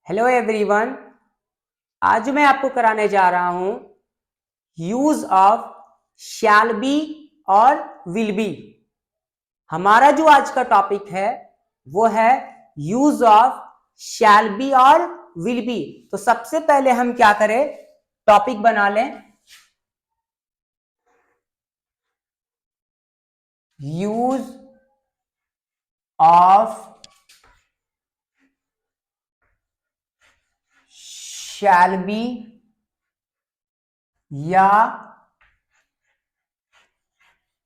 Hello everyone. आज मैं आपको कराने जा रहा हूं यूज ऑफ शैल बी और विल बी। हमारा जो आज का टॉपिक है वो है यूज ऑफ शैल बी और विल बी। तो सबसे पहले हम क्या करें, टॉपिक बना लें। यूज ऑफ शैल बी या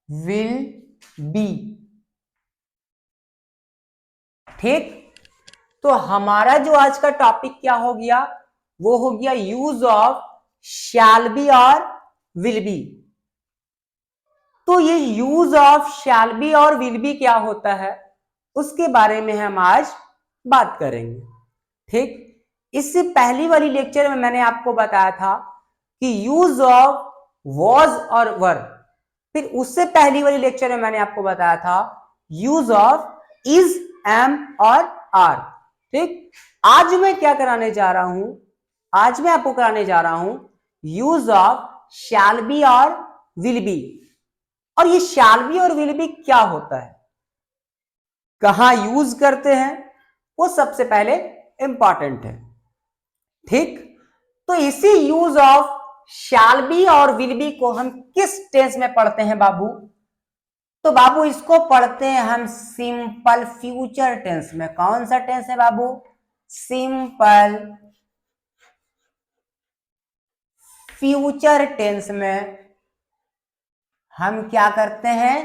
विल बी। ठीक, तो हमारा जो आज का टॉपिक क्या हो गया, वो हो गया यूज ऑफ शैल बी और विल बी। तो ये यूज ऑफ शैल बी और विल बी क्या होता है, उसके बारे में हम आज बात करेंगे। ठीक, इससे पहली वाली लेक्चर में मैंने आपको बताया था कि यूज ऑफ वॉज और वर। फिर उससे पहली वाली लेक्चर में मैंने आपको बताया था यूज ऑफ इज, एम और आर। ठीक, आज मैं क्या कराने जा रहा हूं, आज मैं आपको कराने जा रहा हूं यूज ऑफ शैल बी और विल बी। और ये शैल बी और विल बी क्या होता है, कहां यूज करते हैं, वो सबसे पहले इंपॉर्टेंट है। ठीक, तो इसी यूज ऑफ शैल बी और विल बी को हम किस टेंस में पढ़ते हैं बाबू? तो बाबू इसको पढ़ते हैं हम सिंपल फ्यूचर टेंस में। कौन सा टेंस है बाबू? सिंपल फ्यूचर टेंस में हम क्या करते हैं,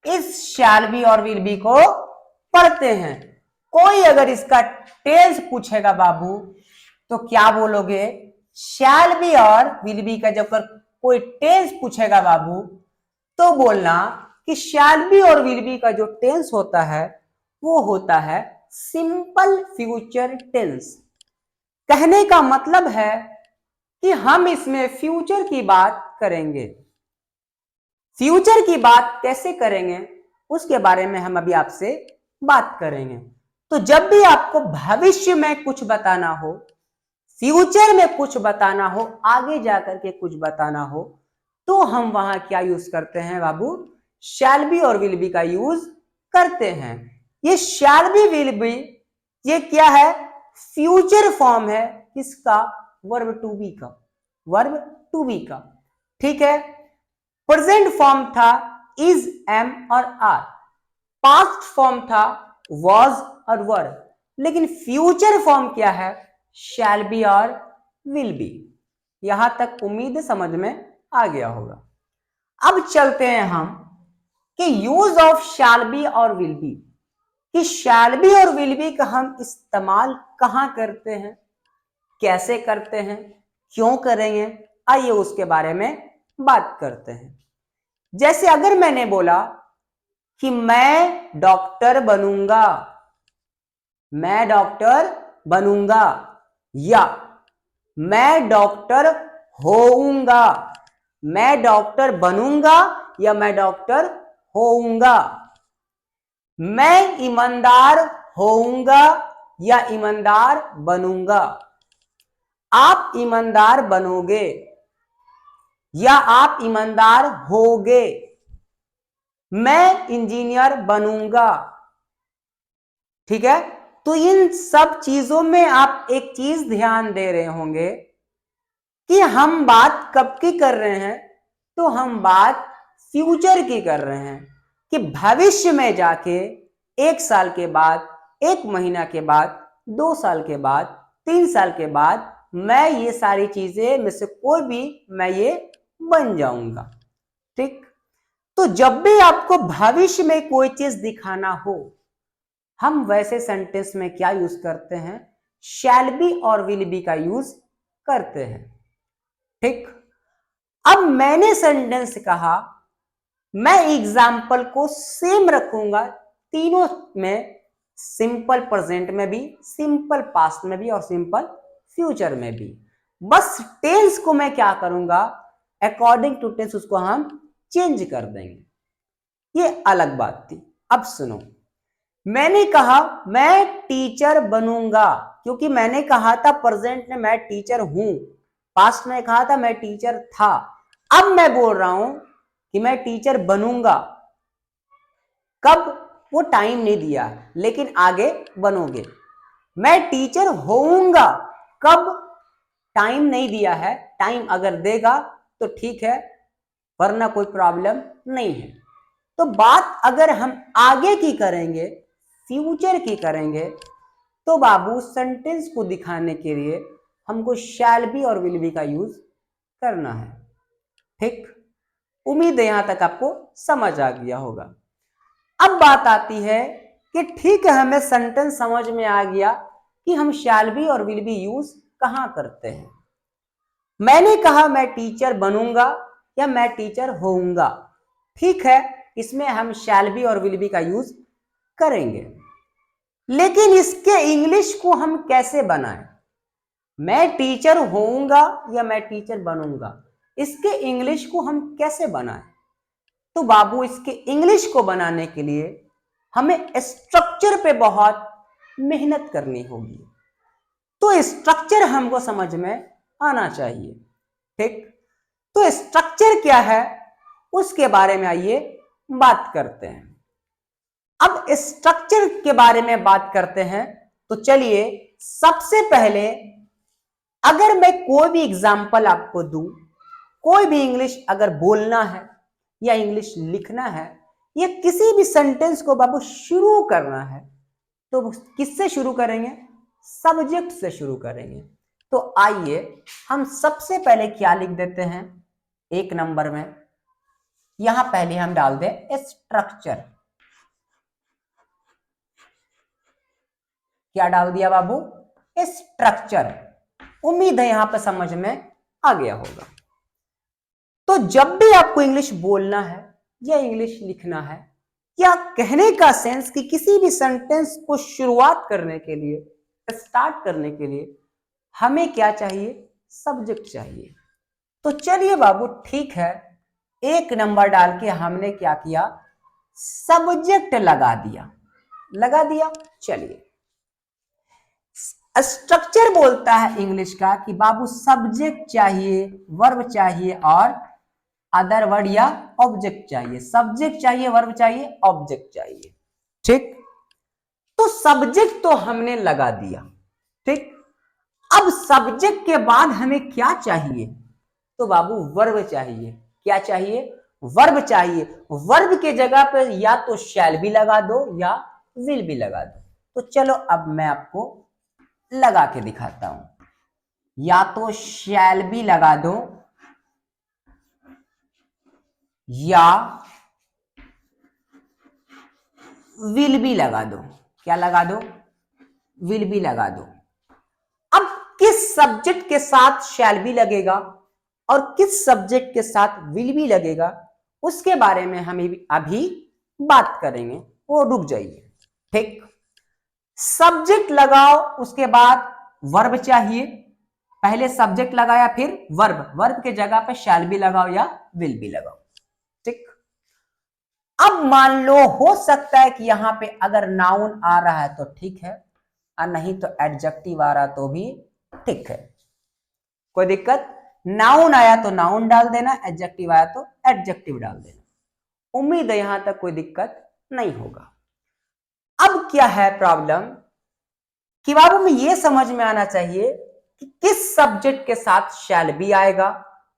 इस शैल बी और विल बी को पढ़ते हैं। कोई अगर इसका टेंस पूछेगा बाबू तो क्या बोलोगे? शैल बी और विल बी का जब कोई टेंस पूछेगा बाबू तो बोलना कि शैल बी और विल बी का जो टेंस होता है वो होता है सिंपल फ्यूचर टेंस। कहने का मतलब है कि हम इसमें फ्यूचर की बात करेंगे। फ्यूचर की बात कैसे करेंगे उसके बारे में हम अभी आपसे बात करेंगे। तो जब भी आपको भविष्य में कुछ बताना हो, फ्यूचर में कुछ बताना हो, आगे जाकर के कुछ बताना हो, तो हम वहां क्या यूज करते हैं बाबू? शैल बी और विल बी का यूज करते हैं। ये शैल बी विल बी ये क्या है? फ्यूचर फॉर्म है किसका? वर्ब टू बी का, वर्ब टू बी का। ठीक है, प्रेजेंट फॉर्म था इज, एम और आर। पास्ट फॉर्म था वॉज और वर। लेकिन फ्यूचर फॉर्म क्या है? शैल बी और विल बी। यहां तक उम्मीद समझ में आ गया होगा। अब चलते हैं हम कि यूज ऑफ शैल बी और विल बी, कि शैल बी और विल बी का हम इस्तेमाल कहां करते हैं, कैसे करते हैं, क्यों करेंगे, आइए उसके बारे में बात करते हैं। जैसे अगर मैंने बोला कि मैं डॉक्टर बनूंगा, मैं डॉक्टर बनूंगा, या मैं डॉक्टर होऊंगा, मैं डॉक्टर बनूंगा या मैं डॉक्टर होऊंगा, मैं ईमानदार होऊंगा या ईमानदार बनूंगा, आप ईमानदार बनोगे या आप ईमानदार होगे, मैं इंजीनियर बनूंगा। ठीक है, तो इन सब चीजों में आप एक चीज ध्यान दे रहे होंगे कि हम बात कब की कर रहे हैं, तो हम बात फ्यूचर की कर रहे हैं कि भविष्य में जाके 1 साल के बाद, 1 महीना के बाद, 2 साल के बाद, 3 साल के बाद मैं ये सारी चीजें में से कोई भी मैं ये बन जाऊंगा। ठीक, तो जब भी आपको भविष्य में कोई चीज दिखाना हो, हम वैसे सेंटेंस में क्या यूज करते हैं? शैल बी और विल बी का यूज करते हैं। ठीक, अब मैंने सेंटेंस कहा, मैं एग्जाम्पल को सेम रखूंगा तीनों में, सिंपल प्रेजेंट में भी, सिंपल पास्ट में भी और सिंपल फ्यूचर में भी। बस टेंस को मैं क्या करूंगा, अकॉर्डिंग टू टेंस उसको हम चेंज कर देंगे। ये अलग बात थी। अब सुनो, मैंने कहा मैं टीचर बनूंगा, क्योंकि मैंने कहा था प्रेजेंट में मैं टीचर हूं, पास्ट में कहा था मैं टीचर था, अब मैं बोल रहा हूं कि मैं टीचर बनूंगा। कब? वो टाइम नहीं दिया, लेकिन आगे बनोगे। मैं टीचर होऊंगा, कब? टाइम नहीं दिया है, टाइम अगर देगा तो ठीक है, वरना कोई प्रॉब्लम नहीं है। तो बात अगर हम आगे की करेंगे, फ्यूचर की करेंगे, तो बाबू सेंटेंस को दिखाने के लिए हमको शैल बी और विल बी का यूज करना है। ठीक, उम्मीद है यहां तक आपको समझ आ गया होगा। अब बात आती है कि ठीक है, हमें सेंटेंस समझ में आ गया कि हम शैल बी और विल बी यूज कहां करते हैं। मैंने कहा मैं टीचर बनूंगा या मैं टीचर होऊंगा, ठीक है, इसमें हम शैल बी और विल बी का यूज करेंगे, लेकिन इसके इंग्लिश को हम कैसे बनाएं? मैं टीचर होऊंगा या मैं टीचर बनूंगा, इसके इंग्लिश को हम कैसे बनाएं? तो बाबू इसके इंग्लिश को बनाने के लिए हमें स्ट्रक्चर पे बहुत मेहनत करनी होगी। तो स्ट्रक्चर हमको समझ में आना चाहिए। ठीक, तो स्ट्रक्चर क्या है उसके बारे में आइए बात करते हैं। अब स्ट्रक्चर के बारे में बात करते हैं तो चलिए सबसे पहले अगर मैं कोई भी एग्जांपल आपको दूं, कोई भी इंग्लिश अगर बोलना है या इंग्लिश लिखना है या किसी भी सेंटेंस को बाबू शुरू करना है, तो किससे शुरू करेंगे? सब्जेक्ट से शुरू करेंगे। तो आइए हम सबसे पहले क्या लिख देते हैं, एक नंबर में यहां पहले हम डाल दें स्ट्रक्चर। क्या डाल दिया बाबू? स्ट्रक्चर। उम्मीद है यहां पर समझ में आ गया होगा। तो जब भी आपको इंग्लिश बोलना है या इंग्लिश लिखना है या कहने का सेंस कि किसी भी सेंटेंस को शुरुआत करने के लिए, स्टार्ट करने के लिए हमें क्या चाहिए? सब्जेक्ट चाहिए। तो चलिए बाबू ठीक है, एक नंबर डाल के हमने क्या किया? सब्जेक्ट लगा दिया। चलिए स्ट्रक्चर बोलता है इंग्लिश का कि बाबू सब्जेक्ट चाहिए, वर्ब चाहिए और अदर वर्ड या ऑब्जेक्ट चाहिए। सब्जेक्ट चाहिए, वर्ब चाहिए, ऑब्जेक्ट चाहिए। ठीक, तो सब्जेक्ट तो हमने लगा दिया। ठीक, अब सब्जेक्ट के बाद हमें क्या चाहिए? तो बाबू वर्ब चाहिए। क्या चाहिए? वर्ब चाहिए। वर्ब के जगह पर या तो शैल भी लगा दो या विल भी लगा दो। तो चलो अब मैं आपको लगा के दिखाता हूं। या तो शैल भी लगा दो या विल भी लगा दो। क्या लगा दो? विल भी लगा दो। अब किस सब्जेक्ट के साथ शैल भी लगेगा और किस सब्जेक्ट के साथ विल भी लगेगा उसके बारे में हम अभी बात करेंगे, वो रुक जाइए। ठीक, सब्जेक्ट लगाओ, उसके बाद वर्ब चाहिए। पहले सब्जेक्ट लगाया फिर वर्ब, वर्ब के जगह पे शैल भी लगाओ या विल भी लगाओ। ठीक, अब मान लो हो सकता है कि यहां पे अगर नाउन आ रहा है तो ठीक है, और नहीं तो एडजेक्टिव आ रहा तो भी ठीक है, कोई दिक्कत। नाउन आया तो नाउन डाल देना, एडजेक्टिव आया तो एडजेक्टिव डाल देना। उम्मीद है यहां तक कोई दिक्कत नहीं होगा। अब क्या है प्रॉब्लम कि बाबू में यह समझ में आना चाहिए कि किस सब्जेक्ट के साथ शैल भी आएगा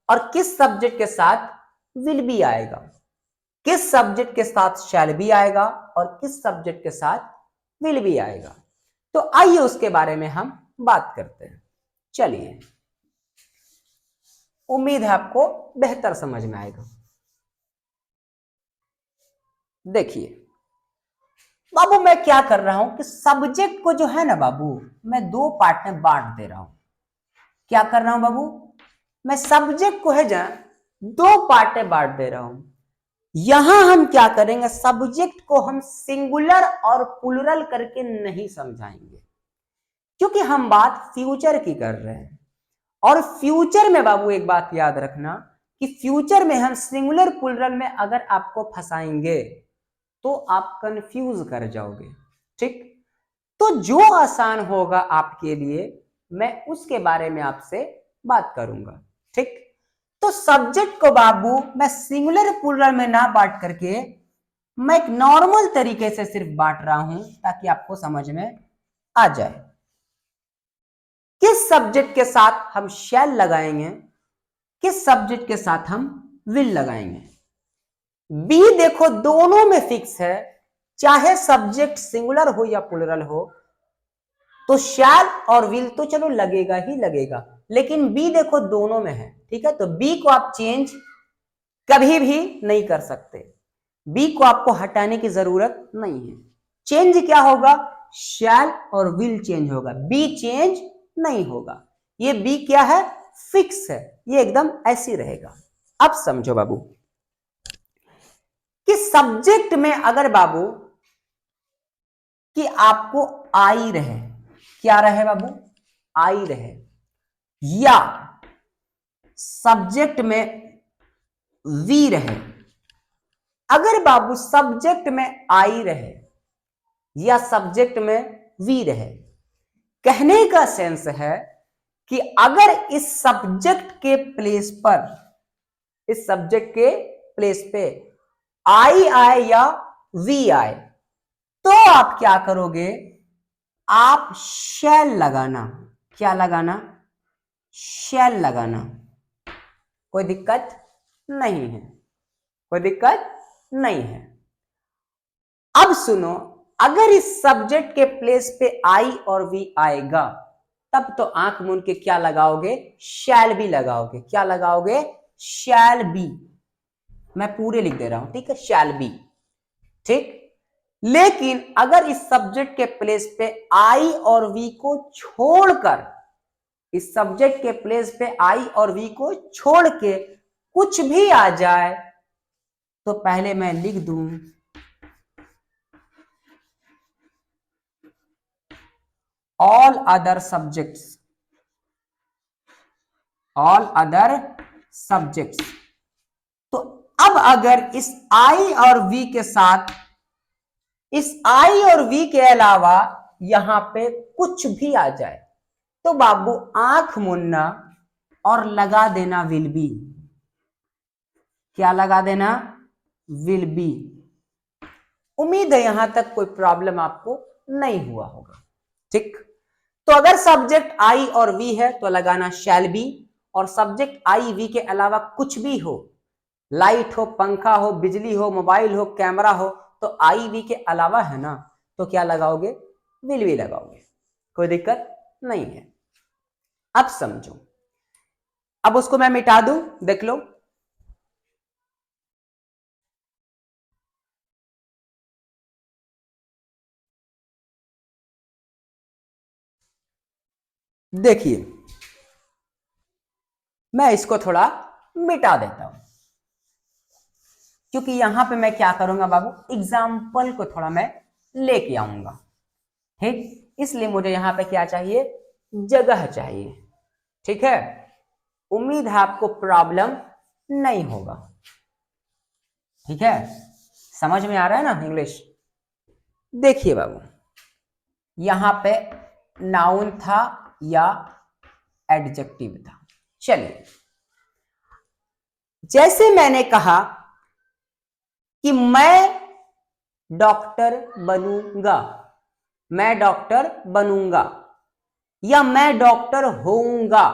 और किस सब्जेक्ट के साथ विल भी आएगा। किस सब्जेक्ट के साथ शैल भी आएगा और किस सब्जेक्ट के साथ विल भी आएगा। तो आइए उसके बारे में हम बात करते हैं। चलिए, उम्मीद है आपको बेहतर समझ में आएगा। देखिए बाबू मैं क्या कर रहा हूं कि सब्जेक्ट को जो है ना बाबू, मैं दो पार्ट में बांट दे रहा हूं। क्या कर रहा हूं बाबू? मैं सब्जेक्ट को है जा दो पार्ट में बांट दे रहा हूं। यहां हम क्या करेंगे, सब्जेक्ट को हम सिंगुलर और प्लुरल करके नहीं समझाएंगे, क्योंकि हम बात फ्यूचर की कर रहे हैं। और फ्यूचर में बाबू एक बात याद रखना कि फ्यूचर में हम सिंगुलर प्लुरल में अगर आपको फंसाएंगे तो आप कंफ्यूज कर जाओगे। ठीक, तो जो आसान होगा आपके लिए मैं उसके बारे में आपसे बात करूंगा। ठीक, तो सब्जेक्ट को बाबू मैं सिंगुलर प्लूरल में ना बांट करके मैं एक नॉर्मल तरीके से सिर्फ बांट रहा हूं ताकि आपको समझ में आ जाए। किस सब्जेक्ट के साथ हम शैल लगाएंगे, किस सब्जेक्ट के साथ हम विल लगाएंगे। बी देखो दोनों में फिक्स है, चाहे सब्जेक्ट सिंगुलर हो या प्लूरल हो तो शैल और विल तो चलो लगेगा ही लगेगा, लेकिन बी देखो दोनों में है। ठीक है, तो बी को आप चेंज कभी भी नहीं कर सकते, बी को आपको हटाने की जरूरत नहीं है। चेंज क्या होगा, शैल और विल चेंज होगा, बी चेंज नहीं होगा। ये बी क्या है, फिक्स है, ये एकदम ऐसी रहेगा। अब समझो बाबू कि सब्जेक्ट में अगर बाबू कि आपको आई रहे, क्या रहे बाबू, आई रहे, या सब्जेक्ट में वी रहे। अगर बाबू सब्जेक्ट में आई रहे या सब्जेक्ट में वी रहे, कहने का सेंस है कि अगर इस सब्जेक्ट के प्लेस पर, इस सब्जेक्ट के प्लेस पे आई आए या वी आए तो आप क्या करोगे, आप शैल लगाना। क्या लगाना, शैल लगाना। कोई दिक्कत नहीं है, कोई दिक्कत नहीं है। अब सुनो, अगर इस सब्जेक्ट के प्लेस पे आई और वी आएगा तब तो आंख मूंद के क्या लगाओगे, शैल बी लगाओगे। क्या लगाओगे, शैल बी। मैं पूरे लिख दे रहा हूं, ठीक है, शैल बी। ठीक, लेकिन अगर इस सब्जेक्ट के प्लेस पे आई और वी को छोड़कर, इस सब्जेक्ट के प्लेस पे आई और वी को छोड़ के कुछ भी आ जाए तो पहले मैं लिख दूं all other subjects, all other subjects. तो अब अगर इस आई और वी के साथ, इस आई और वी के अलावा यहां पे कुछ भी आ जाए तो बाबू आंख मुन्ना और लगा देना विल बी। क्या लगा देना, विल बी। उम्मीद है यहां तक कोई प्रॉब्लम आपको नहीं हुआ होगा। ठीक, तो अगर सब्जेक्ट आई और वी है तो लगाना शैल बी, और सब्जेक्ट आई वी के अलावा कुछ भी हो, लाइट हो, पंखा हो, बिजली हो, मोबाइल हो, कैमरा हो, तो आई वी के अलावा है ना, तो क्या लगाओगे, विल बी लगाओगे। कोई दिक्कत नहीं है। अब समझो, अब उसको मैं मिटा दूं, देख लो। देखिए मैं इसको थोड़ा मिटा देता हूं, क्योंकि यहां पे मैं क्या करूंगा बाबू, एग्जाम्पल को थोड़ा मैं लेके आऊंगा। ठीक, इसलिए मुझे यहां पे क्या चाहिए, जगह चाहिए। ठीक है, उम्मीद है आपको प्रॉब्लम नहीं होगा। ठीक है, समझ में आ रहा है ना इंग्लिश। देखिए बाबू, यहां पे नाउन था या एडजेक्टिव था। चलिए, जैसे मैंने कहा कि मैं डॉक्टर बनूंगा, मैं डॉक्टर बनूंगा या मैं डॉक्टर होऊंगा,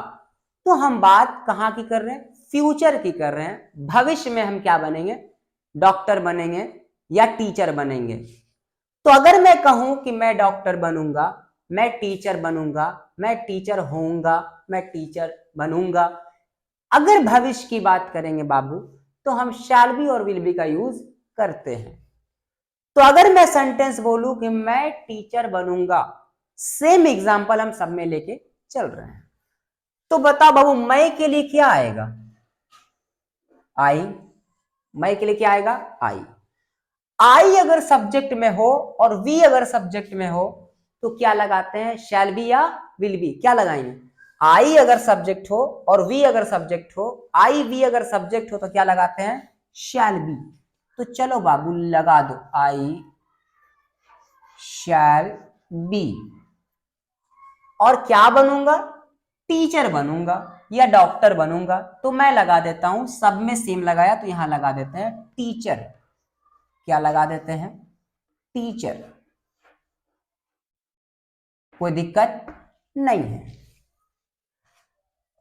तो हम बात कहां की कर रहे हैं, फ्यूचर की कर रहे हैं। भविष्य में हम क्या बनेंगे, डॉक्टर बनेंगे या टीचर बनेंगे। तो अगर मैं कहूं कि मैं डॉक्टर बनूंगा, मैं टीचर बनूंगा, मैं टीचर होऊंगा, मैं टीचर बनूंगा, अगर भविष्य की बात करेंगे बाबू तो हम शैल बी और विल बी का यूज करते हैं। तो अगर मैं सेंटेंस बोलूं कि मैं टीचर बनूंगा, सेम एग्जांपल हम सब में लेके चल रहे हैं, तो बताओ बाबू मैं के लिए क्या आएगा, आई। मैं के लिए क्या आएगा, आई। आई अगर सब्जेक्ट में हो और वी अगर सब्जेक्ट में हो तो क्या लगाते हैं, शैल बी या विल बी। क्या लगाएंगे, आई अगर सब्जेक्ट हो और वी अगर सब्जेक्ट हो, आई वी अगर सब्जेक्ट हो तो क्या लगाते हैं, शैल बी। तो चलो बाबू लगा दो आई शैल बी। और क्या बनूंगा? टीचर बनूंगा या डॉक्टर बनूंगा। तो मैं लगा देता हूं, सब में सेम लगाया तो यहां लगा देते हैं टीचर। क्या लगा देते हैं? टीचर। कोई दिक्कत नहीं है।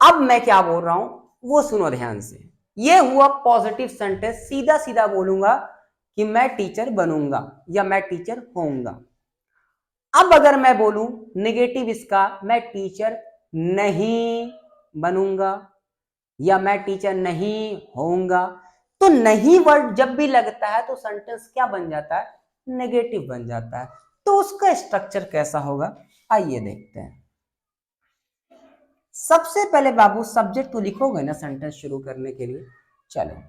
अब मैं क्या बोल रहा हूं वो सुनो ध्यान से। ये हुआ पॉजिटिव सेंटेंस, सीधा सीधा बोलूंगा कि मैं टीचर बनूंगा या मैं टीचर होऊंगा। अब अगर मैं बोलूं नेगेटिव इसका, मैं टीचर नहीं बनूंगा या मैं टीचर नहीं होऊंगा, तो नहीं वर्ड जब भी लगता है तो सेंटेंस क्या बन जाता है? नेगेटिव बन जाता है। तो उसका स्ट्रक्चर कैसा होगा, आइए देखते हैं। सबसे पहले बाबू सब्जेक्ट तो लिखोगे ना सेंटेंस शुरू करने के लिए। चलो,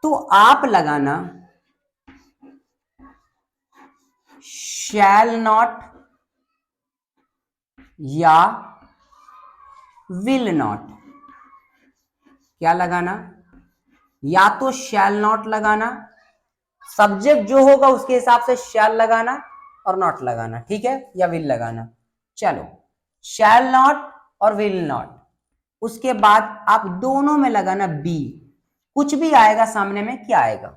तो आप लगाना शैल नॉट या विल नॉट। क्या लगाना? या तो शैल नॉट लगाना, सब्जेक्ट जो होगा उसके हिसाब से शैल लगाना और नॉट लगाना, ठीक है, या विल लगाना। चलो, शैल नॉट और विल नॉट। उसके बाद आप दोनों में लगाना बी। कुछ भी आएगा सामने में, क्या आएगा?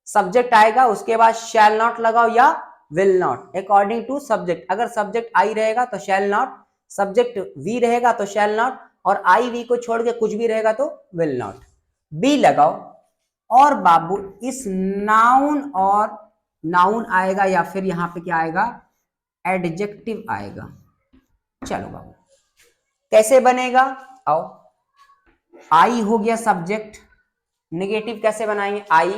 सब्जेक्ट आएगा, उसके बाद शैल नॉट लगाओ या will not, according to subject. अगर सब्जेक्ट आई रहेगा तो शैल नॉट, सब्जेक्ट वी रहेगा तो शैल नॉट, और आई वी को छोड़ के कुछ भी रहेगा तो विल नॉट। बी लगाओ। और बाबू इस नाउन, और नाउन आएगा या फिर यहां पे क्या आएगा? एडजेक्टिव आएगा। चलो बाबू, कैसे बनेगा? आओ, आई हो गया सब्जेक्ट, नेगेटिव कैसे बनाएंगे? आई।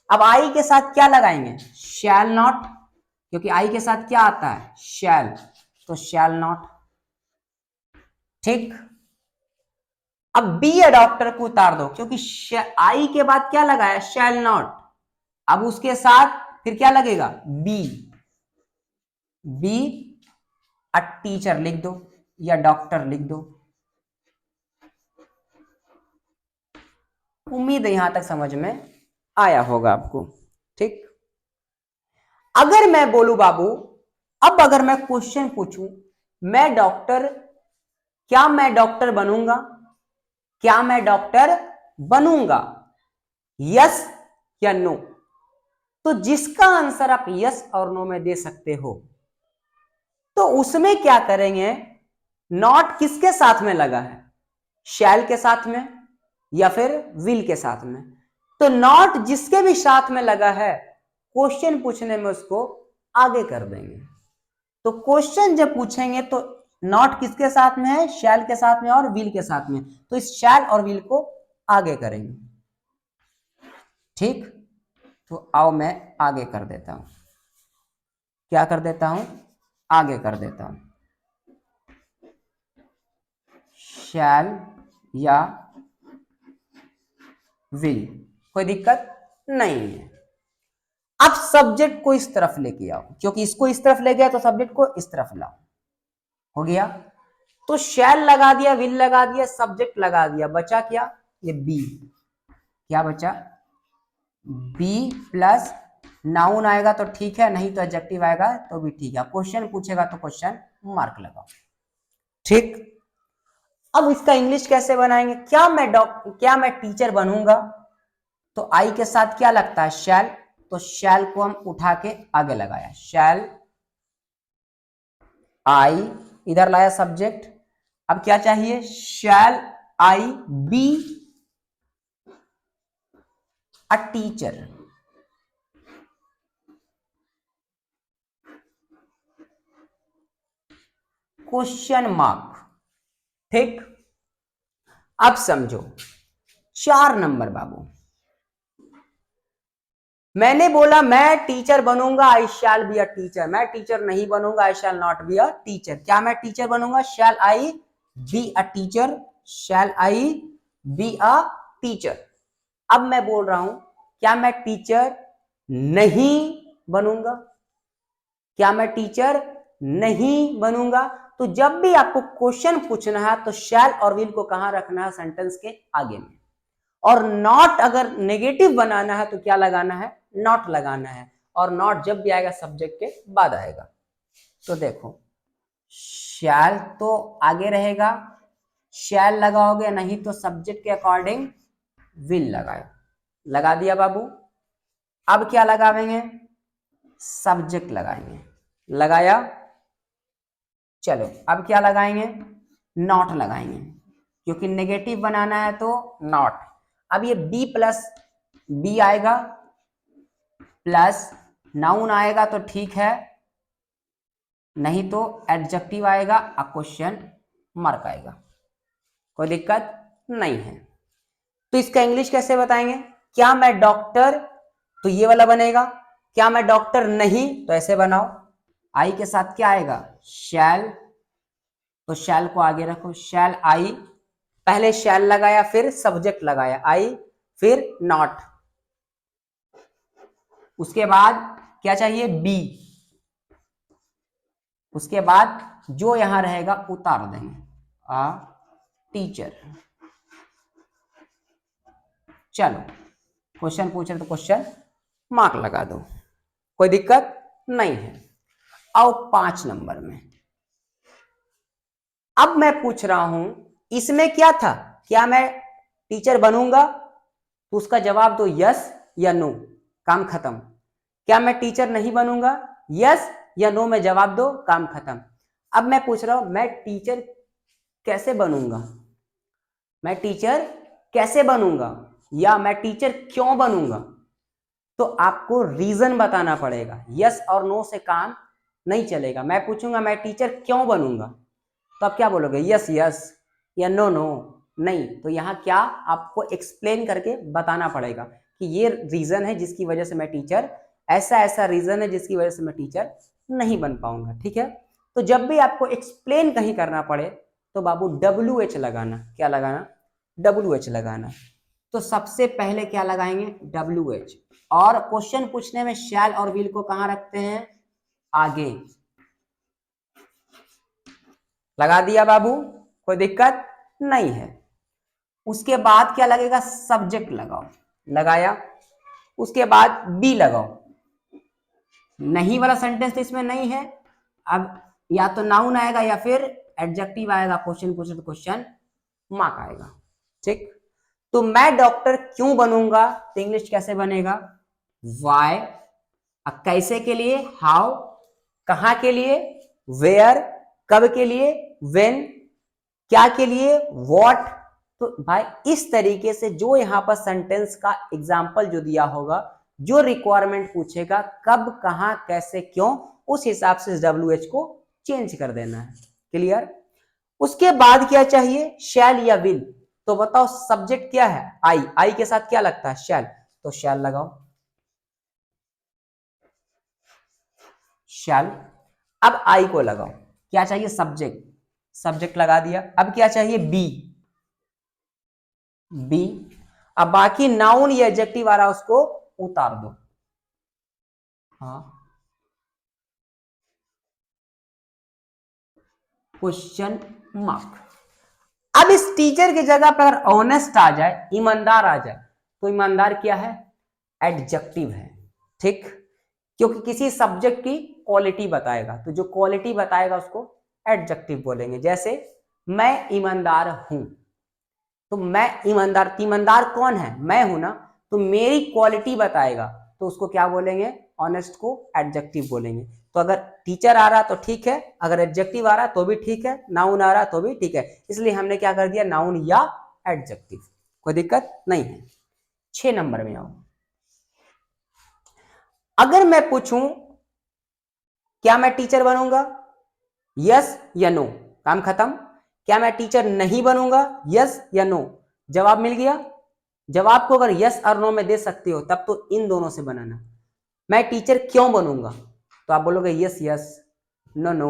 अब आई के साथ क्या लगाएंगे? शैल नॉट, क्योंकि आई के साथ क्या आता है? शैल, तो शैल नॉट। ठीक। अब बी या डॉक्टर को उतार दो, क्योंकि आई के बाद क्या लगाया? Shall not. अब उसके साथ फिर क्या लगेगा? बी। बी अ टीचर लिख दो या डॉक्टर लिख दो। उम्मीद है यहां तक समझ में आया होगा आपको। ठीक। अगर मैं बोलूं बाबू, अब अगर मैं क्वेश्चन पूछूं, मैं डॉक्टर, क्या मैं डॉक्टर बनूंगा? क्या मैं डॉक्टर बनूंगा? यस या नो? तो जिसका आंसर आप यस और नो में दे सकते हो, तो उसमें क्या करेंगे? नॉट किसके साथ में लगा है? शैल के साथ में या फिर विल के साथ में? तो नॉट जिसके भी साथ में लगा है, क्वेश्चन पूछने में उसको आगे कर देंगे। तो क्वेश्चन जब पूछेंगे तो नॉट किसके साथ में है? शैल के साथ में और विल के साथ में, तो इस शैल और विल को आगे करेंगे। ठीक। तो आओ मैं आगे कर देता हूं। क्या कर देता हूं? आगे कर देता हूं। शैल या विल, कोई दिक्कत नहीं है। अब सब्जेक्ट को इस तरफ लेके आओ, क्योंकि इसको इस तरफ ले गया तो सब्जेक्ट को इस तरफ लाओ। हो गया। तो शैल लगा दिया, विल लगा दिया, सब्जेक्ट लगा दिया, बचा क्या? ये बी। क्या बचा? बी प्लस नाउन आएगा तो ठीक है, नहीं तो एडजेक्टिव आएगा तो भी ठीक है। क्वेश्चन पूछेगा तो क्वेश्चन मार्क लगाओ। ठीक। अब इसका इंग्लिश कैसे बनाएंगे? क्या मैं टीचर बनूंगा? तो आई के साथ क्या लगता है? शैल। तो शैल को हम उठा के आगे लगाया, शैल आई, इधर लाया सब्जेक्ट। अब क्या चाहिए? Shall I be a teacher. Question mark. ठीक। अब समझो, 4 नंबर बाबू, मैंने बोला मैं टीचर बनूंगा, I shall be a teacher. मैं टीचर नहीं बनूंगा, I shall not be a teacher. क्या मैं टीचर बनूंगा? Shall I be a teacher, shall I be a teacher. अब मैं बोल रहा हूं, क्या मैं टीचर नहीं बनूंगा? क्या मैं टीचर नहीं बनूंगा? तो जब भी आपको क्वेश्चन पूछना है तो शैल और विल को कहां रखना है? सेंटेंस के आगे में। और नॉट अगर नेगेटिव बनाना है तो क्या लगाना है? नॉट लगाना है। और नॉट जब भी आएगा सब्जेक्ट के बाद आएगा। तो देखो शैल तो आगे रहेगा, शैल लगाओगे, नहीं तो सब्जेक्ट के अकॉर्डिंग विल लगाओ। लगा दिया बाबू। अब क्या लगाएंगे, सब्जेक्ट लगाएंगे, लगाया। चलो अब क्या लगाएंगे, नॉट लगाएंगे, क्योंकि नेगेटिव बनाना है तो नॉट। अब ये बी प्लस बी आएगा प्लस नाउन आएगा तो ठीक है, नहीं तो एडजेक्टिव आएगा, क्वेश्चन मार्क आएगा, कोई दिक्कत नहीं है। तो इसका इंग्लिश कैसे बताएंगे, क्या मैं डॉक्टर, तो ये वाला बनेगा। क्या मैं डॉक्टर नहीं, तो ऐसे बनाओ। आई के साथ क्या आएगा, शैल, तो शैल को आगे रखो, शैल आई, पहले शैल लगाया फिर सब्जेक्ट लगाया आई, फिर नॉट। उसके बाद क्या चाहिए, बी, उसके बाद जो यहां रहेगा उतार देंगे, आ टीचर। चलो क्वेश्चन पूछे तो क्वेश्चन मार्क लगा दो, कोई दिक्कत नहीं है। आओ 5 नंबर में। अब मैं पूछ रहा हूं इसमें क्या था, क्या मैं टीचर बनूंगा, तो उसका जवाब दो यस या नो, काम खत्म। क्या मैं टीचर नहीं बनूंगा, यस या नो में जवाब दो, काम खत्म। अब मैं पूछ रहा हूं मैं टीचर कैसे बनूंगा, मैं टीचर कैसे बनूंगा या मैं टीचर क्यों बनूंगा, तो आपको रीजन बताना पड़ेगा। यस और नो से काम नहीं चलेगा। मैं पूछूंगा मैं टीचर क्यों बनूंगा, तो आप क्या बोलोगे, यस यस या नो नो नहीं। तो यहाँ क्या आपको एक्सप्लेन करके बताना पड़ेगा कि ये रीजन है जिसकी वजह से मैं टीचर, ऐसा ऐसा रीजन है जिसकी वजह से मैं टीचर नहीं बन पाऊंगा, ठीक है। तो जब भी आपको एक्सप्लेन कहीं करना पड़े तो बाबू WH लगाना, क्या लगाना, WH लगाना। तो सबसे पहले क्या लगाएंगे, WH। और क्वेश्चन पूछने में शैल और विल को कहां रखते हैं, आगे। लगा दिया बाबू, कोई दिक्कत नहीं है। उसके बाद क्या लगेगा, सब्जेक्ट लगाओ, लगाया। उसके बाद बी लगाओ, नहीं वाला सेंटेंस तो इसमें नहीं है। अब या तो नाउन आएगा या फिर एडजेक्टिव आएगा, क्वेश्चन पूछे तो क्वेश्चन मार्क आएगा, ठीक। तो मैं डॉक्टर क्यों बनूंगा, तो इंग्लिश कैसे बनेगा, वाई, कैसे के लिए, हाउ, कहां के लिए, वेयर, कब के लिए, व्हेन, क्या के लिए, व्हाट। तो भाई इस तरीके से जो यहां पर सेंटेंस का एग्जाम्पल जो दिया होगा, जो रिक्वायरमेंट पूछेगा, कब, कहां, कैसे, क्यों, उस हिसाब से WH को चेंज कर देना है, क्लियर। उसके बाद क्या चाहिए, शैल या विल। तो बताओ सब्जेक्ट क्या है, आई, आई के साथ क्या लगता है, शैल, तो शैल लगाओ, शैल। अब आई को लगाओ, क्या चाहिए, सब्जेक्ट, सब्जेक्ट लगा दिया। अब क्या चाहिए, बी, बी। अब बाकी नाउन या एडजेक्टिव आ रहा उसको उतार दो, हाँ, क्वेश्चन मार्क। अब इस टीचर की जगह पर ऑनेस्ट आ जाए, ईमानदार आ जाए, तो ईमानदार क्या है, एडजेक्टिव है, ठीक। क्योंकि किसी सब्जेक्ट की क्वालिटी बताएगा, तो जो क्वालिटी बताएगा उसको एडजेक्टिव बोलेंगे। जैसे मैं ईमानदार हूं, तो मैं ईमानदार, ईमानदार कौन है, मैं हूं ना, तो मेरी क्वालिटी बताएगा, तो उसको क्या बोलेंगे, ऑनेस्ट को एडजेक्टिव बोलेंगे। तो अगर टीचर आ रहा तो ठीक है, अगर एडजेक्टिव आ रहा तो भी ठीक है, नाउन आ रहा तो भी ठीक है, इसलिए हमने क्या कर दिया, नाउन या एडजेक्टिव, कोई दिक्कत नहीं है। 6 नंबर में आओ। अगर मैं पूछूं क्या मैं टीचर बनूंगा, यस या नो, काम खत्म। क्या मैं टीचर नहीं बनूंगा, यस या नो, जवाब मिल गया। जवाब को अगर यस और नो में दे सकते हो तब तो इन दोनों से बनाना। मैं टीचर क्यों बनूंगा, तो आप बोलोगे यस यस, नो नो,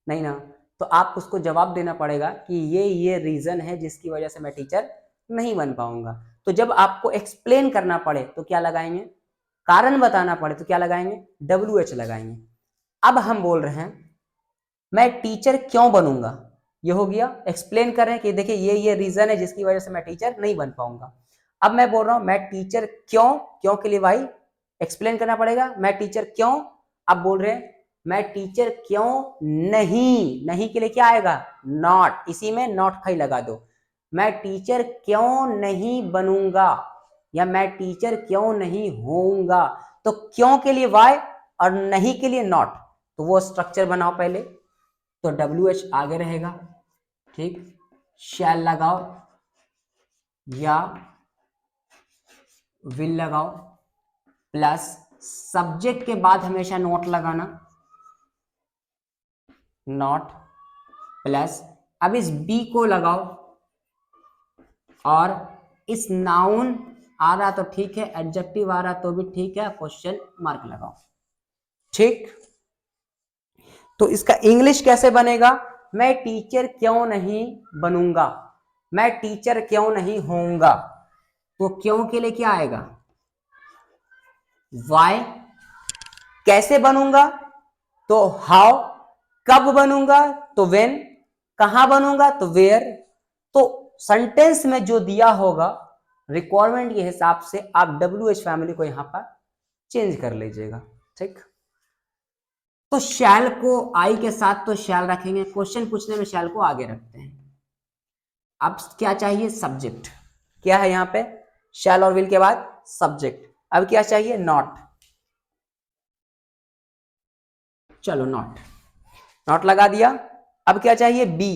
नहीं ना, तो आप उसको जवाब देना पड़ेगा कि ये रीजन है जिसकी वजह से मैं टीचर नहीं बन पाऊंगा। तो जब आपको एक्सप्लेन करना पड़े तो क्या लगाएंगे, कारण बताना पड़े तो क्या लगाएंगे, WH लगाएंगे। अब हम बोल रहे हैं मैं टीचर क्यों बनूंगा, ये हो गया, एक्सप्लेन कर रहे हैं कि देखिए ये रीजन है जिसकी वजह से मैं टीचर नहीं बन पाऊंगा। अब मैं बोल रहा हूं मैं टीचर क्यों, क्यों के लिए भाई एक्सप्लेन करना पड़ेगा। मैं टीचर क्यों, आप बोल रहे हैं मैं टीचर क्यों नहीं, नहीं के लिए क्या आएगा, नॉट, इसी में नॉट खाई लगा दो। मैं टीचर क्यों नहीं बनूंगा या मैं टीचर क्यों नहीं होऊंगा, तो क्यों के लिए वाई और नहीं के लिए नॉट, तो वो स्ट्रक्चर बनाओ पहले। तो WH आगे रहेगा, ठीक, शैल लगाओ या विल लगाओ, प्लस सब्जेक्ट के बाद हमेशा नॉट लगाना, नॉट, प्लस अब इस बी को लगाओ और इस नाउन आ रहा तो ठीक है, एडजेक्टिव आ रहा तो भी ठीक है, क्वेश्चन मार्क लगाओ, ठीक। तो इसका इंग्लिश कैसे बनेगा, मैं टीचर क्यों नहीं बनूंगा, मैं टीचर क्यों नहीं होऊंगा, तो क्यों के लिए क्या आएगा, वाई, कैसे बनूंगा तो हाउ, कब बनूंगा तो व्हेन, कहां बनूंगा तो वेयर। तो सेंटेंस में जो दिया होगा रिक्वायरमेंट के हिसाब से आप WH फैमिली को यहां पर चेंज कर लीजिएगा, ठीक। तो शैल को आई के साथ तो शैल रखेंगे, क्वेश्चन पूछने में शैल को आगे रखते हैं। अब क्या चाहिए, सब्जेक्ट, क्या है यहां पे, शैल और विल के बाद सब्जेक्ट। अब क्या चाहिए, नॉट, चलो नॉट, नॉट लगा दिया। अब क्या चाहिए, बी,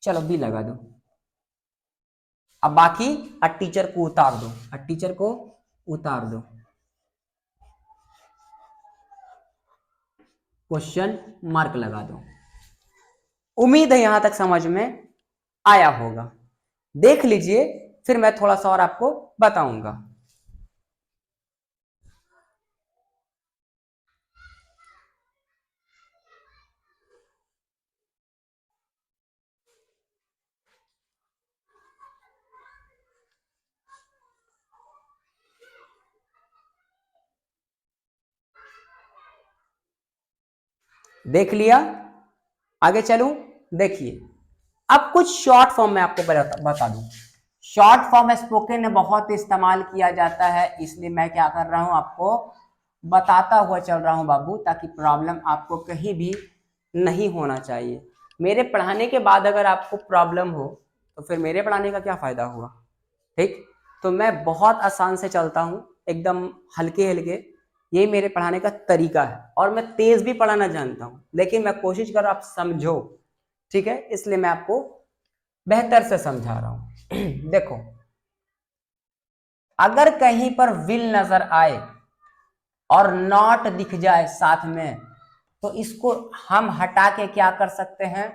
चलो बी लगा दो। अब बाकी अ टीचर को उतार दो, अ टीचर को उतार दो, क्वेश्चन मार्क लगा दो। उम्मीद है यहां तक समझ में आया होगा। देख लीजिए, फिर मैं थोड़ा सा और आपको बताऊंगा। देख लिया, आगे चलूं, देखिए अब कुछ शॉर्ट फॉर्म में आपको बता दूं। शॉर्ट फॉर्म स्पोकन में बहुत इस्तेमाल किया जाता है, इसलिए मैं क्या कर रहा हूं, आपको बताता हुआ चल रहा हूं बाबू, ताकि प्रॉब्लम आपको कहीं भी नहीं होना चाहिए। मेरे पढ़ाने के बाद अगर आपको प्रॉब्लम हो तो फिर मेरे पढ़ाने का क्या फायदा हुआ, ठीक। तो मैं बहुत आसान से चलता हूं, एकदम हल्के हल्के, यही मेरे पढ़ाने का तरीका है। और मैं तेज भी पढ़ाना जानता हूं, लेकिन मैं कोशिश कर आप समझो, ठीक है, इसलिए मैं आपको बेहतर से समझा रहा हूं। देखो, अगर कहीं पर विल नजर आए और नॉट दिख जाए साथ में, तो इसको हम हटा के क्या कर सकते हैं,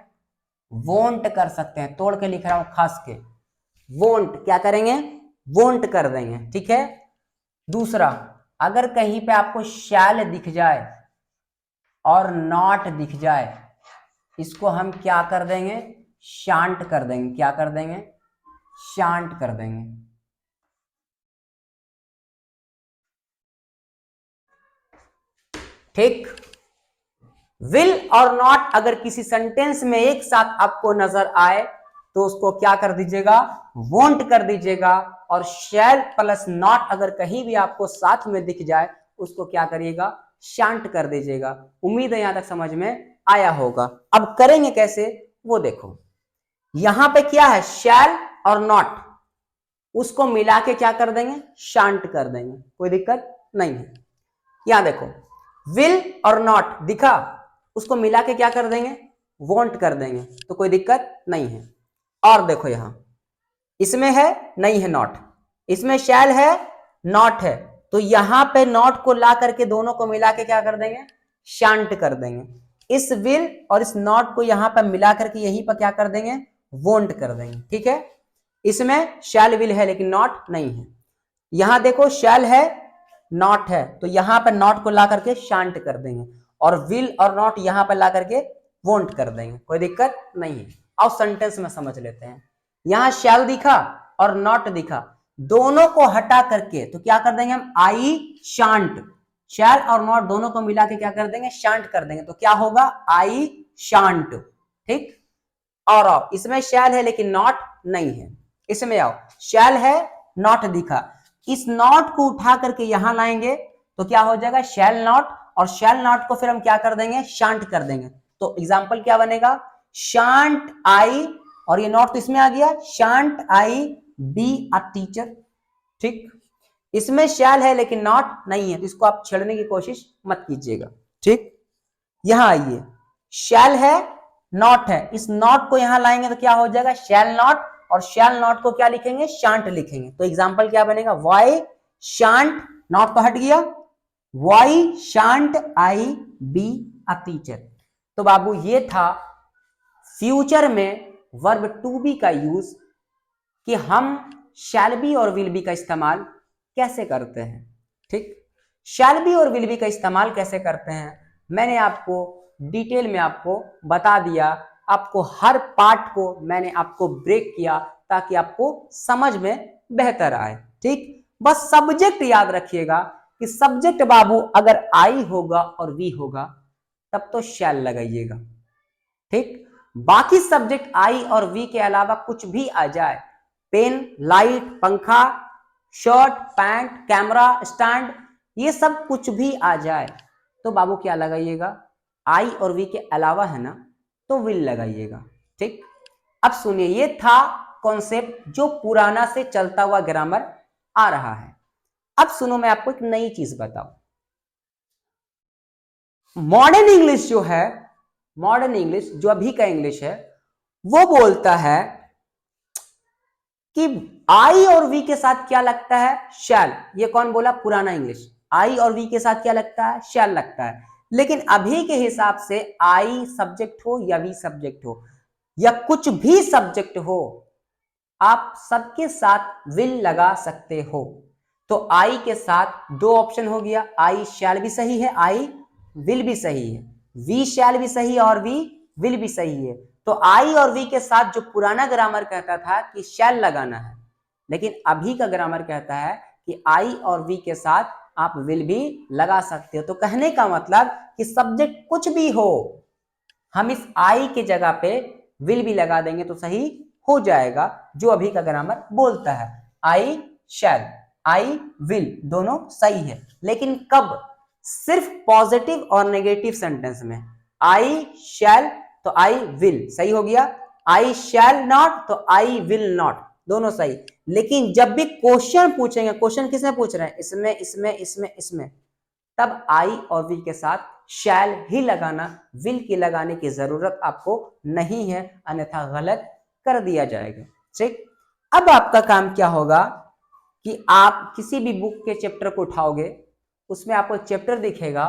वोंट कर सकते हैं। तोड़ के लिख रहा हूं खास के, वोंट क्या करेंगे, वोंट कर देंगे, ठीक है। दूसरा, अगर कहीं पे आपको शैल दिख जाए और नॉट दिख जाए, इसको हम क्या कर देंगे, शांट कर देंगे, क्या कर देंगे, शांट कर देंगे, ठीक। विल और नॉट अगर किसी सेंटेंस में एक साथ आपको नजर आए तो उसको क्या कर दीजिएगा, वोंट कर दीजिएगा। और शैल प्लस नॉट अगर कहीं भी आपको साथ में दिख जाए, उसको क्या करिएगा, शांट कर दीजिएगा। उम्मीद है यहां तक समझ में आया होगा। अब करेंगे कैसे वो देखो, यहां पे क्या है, शैल और नॉट, उसको मिला के क्या कर देंगे, शांट कर देंगे, कोई दिक्कत नहीं है। यहां देखो, विल और नॉट दिखा, उसको मिला के क्या कर देंगे, वॉन्ट कर देंगे, तो कोई दिक्कत नहीं है। और देखो यहां इसमें है, नहीं है नॉट, इसमें शैल है, नॉट है, तो यहां पे नॉट को ला करके दोनों को मिला के क्या कर देंगे, शांट कर देंगे। इस विल और इस नॉट को यहां पर मिला करके यहीं पर क्या कर देंगे, वोंट कर देंगे, ठीक है। इसमें शैल विल है लेकिन नॉट नहीं है। यहां देखो शैल है, नॉट है, तो यहां पर नॉट को ला करके शांट कर देंगे, और विल और नॉट यहां पर ला करके वोंट कर देंगे, कोई दिक्कत नहीं है। और सेंटेंस में समझ लेते हैं, यहां शैल दिखा और नॉट दिखा, दोनों को हटा करके तो क्या कर देंगे हम, आई शांट, शैल और नॉट दोनों को मिला के क्या कर देंगे, शांट कर देंगे, तो क्या होगा, आई शांट, ठीक। और आओ, इसमें शैल है लेकिन नॉट नहीं है, इसमें आओ, शैल है, नॉट दिखा, इस नॉट को उठा करके यहां लाएंगे तो क्या हो जाएगा शैल नॉट, और शैल नॉट को फिर हम क्या कर देंगे शांट कर देंगे। तो एग्जाम्पल क्या बनेगा शांट आई, और ये नॉट तो इसमें आ गया shan't I be a teacher. ठीक, इसमें शैल है लेकिन नॉट नहीं है, तो इसको आप छेड़ने की कोशिश मत कीजिएगा। ठीक, यहां आइए शैल है नॉट है, इस नॉट को यहां लाएंगे तो क्या हो जाएगा शैल नॉट, और शैल नॉट को क्या लिखेंगे शांट लिखेंगे। तो एग्जाम्पल क्या बनेगा वाई शांट, नॉट तो हट गया, why shan't I be a teacher. तो बाबू ये था फ्यूचर में वर्ब टू बी का यूज, कि हम शैल बी और विल बी का इस्तेमाल कैसे करते हैं। ठीक, शैल बी और विल बी का इस्तेमाल कैसे करते हैं मैंने आपको डिटेल में आपको बता दिया, आपको हर पार्ट को मैंने आपको ब्रेक किया ताकि आपको समझ में बेहतर आए। ठीक, बस सब्जेक्ट याद रखिएगा कि सब्जेक्ट बाबू अगर आई होगा और वी होगा तब तो शैल लगाइएगा। ठीक, बाकी सब्जेक्ट आई और वी के अलावा कुछ भी आ जाए, पेन, लाइट, पंखा, शर्ट, पैंट, कैमरा, स्टैंड, ये सब कुछ भी आ जाए तो बाबू क्या लगाइएगा आई और वी के अलावा है ना, तो विल लगाइएगा। ठीक, अब सुनिए ये था कॉन्सेप्ट जो पुराना से चलता हुआ ग्रामर आ रहा है। अब सुनो मैं आपको एक नई चीज बताऊं, मॉडर्न इंग्लिश जो है, मॉडर्न इंग्लिश जो अभी का इंग्लिश है वो बोलता है कि आई और वी के साथ क्या लगता है शैल। ये कौन बोला पुराना इंग्लिश, आई और वी के साथ क्या लगता है शैल लगता है। लेकिन अभी के हिसाब से आई सब्जेक्ट हो या वी सब्जेक्ट हो या कुछ भी सब्जेक्ट हो, आप सबके साथ विल लगा सकते हो। तो आई के साथ दो ऑप्शन हो गया, आई शैल भी सही है, आई विल भी सही है, वी शैल भी सही है और वी विल भी सही है। तो आई और वी के साथ जो पुराना ग्रामर कहता था कि शैल लगाना है, लेकिन अभी का ग्रामर कहता है कि आई और वी के साथ आप विल भी लगा सकते हो। तो कहने का मतलब कि सब्जेक्ट कुछ भी हो, हम इस आई के जगह पे विल भी लगा देंगे तो सही हो जाएगा, जो अभी का ग्रामर बोलता है आई शैल आई विल दोनों सही है। लेकिन कब, सिर्फ पॉजिटिव और नेगेटिव सेंटेंस में, आई शैल तो आई विल सही हो गया, आई शैल नॉट तो आई विल नॉट दोनों सही। लेकिन जब भी क्वेश्चन पूछेंगे, क्वेश्चन किसमें पूछ रहे हैं इसमें इसमें इसमें इसमें, तब आई और वी के साथ शैल ही लगाना, विल की लगाने की जरूरत आपको नहीं है, अन्यथा गलत कर दिया जाएगा। ठीक, अब आपका काम क्या होगा कि आप किसी भी बुक के चैप्टर को उठाओगे, उसमें आपको चैप्टर दिखेगा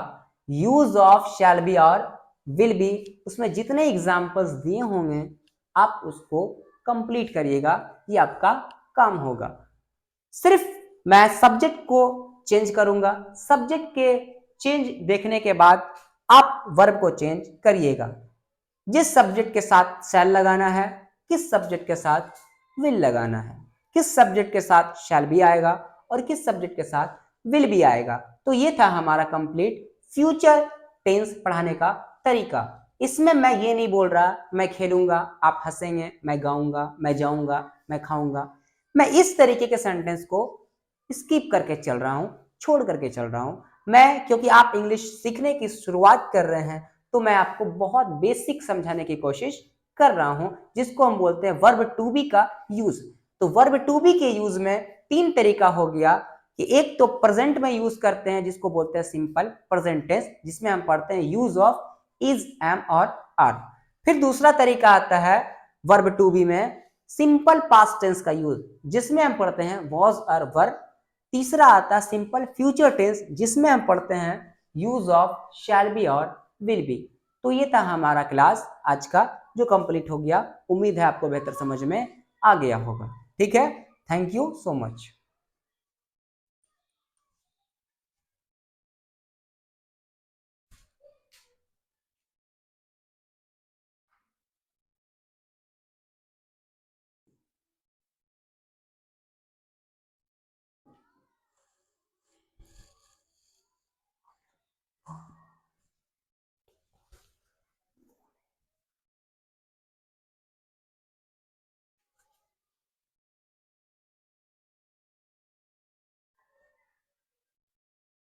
यूज ऑफ शैल बी और विल बी, उसमें जितने एग्जाम्पल्स दिए होंगे आप उसको कंप्लीट करिएगा, ये आपका काम होगा। सिर्फ मैं सब्जेक्ट को चेंज करूंगा, सब्जेक्ट के चेंज देखने के बाद आप वर्ब को चेंज करिएगा। जिस सब्जेक्ट के साथ शैल लगाना है, किस सब्जेक्ट के साथ विल लगाना है, किस सब्जेक्ट के साथ शैल भी आएगा और किस सब्जेक्ट के साथ विल भी आएगा। तो ये था हमारा कंप्लीट फ्यूचर टेंस पढ़ाने का तरीका। इसमें मैं ये नहीं बोल रहा मैं खेलूंगा आप हंसेंगे, मैं गाऊंगा, मैं जाऊंगा, मैं खाऊंगा, मैं इस तरीके के सेंटेंस को स्किप करके चल रहा हूं, छोड़ करके चल रहा हूं मैं, क्योंकि आप इंग्लिश सीखने की शुरुआत कर रहे हैं तो मैं आपको बहुत बेसिक समझाने की कोशिश कर रहा हूं, जिसको हम बोलते हैं वर्ब टू बी का यूज। तो वर्ब टू बी के यूज में तीन तरीका हो गया कि एक तो प्रेजेंट में यूज करते हैं जिसको बोलते हैं सिंपल प्रेजेंट टेंस, जिसमें हम पढ़ते हैं यूज ऑफ इज, एम और आर। फिर दूसरा तरीका आता है वर्ब टू बी में सिंपल पास्ट टेंस का यूज, जिसमें हम पढ़ते हैं वॉज और वर। तीसरा आता है सिंपल फ्यूचर टेंस, जिसमें हम पढ़ते हैं यूज ऑफ शैल बी और विल बी। तो ये था हमारा क्लास आज का जो कंप्लीट हो गया। उम्मीद है आपको बेहतर समझ में आ गया होगा। ठीक है, थैंक यू सो मच।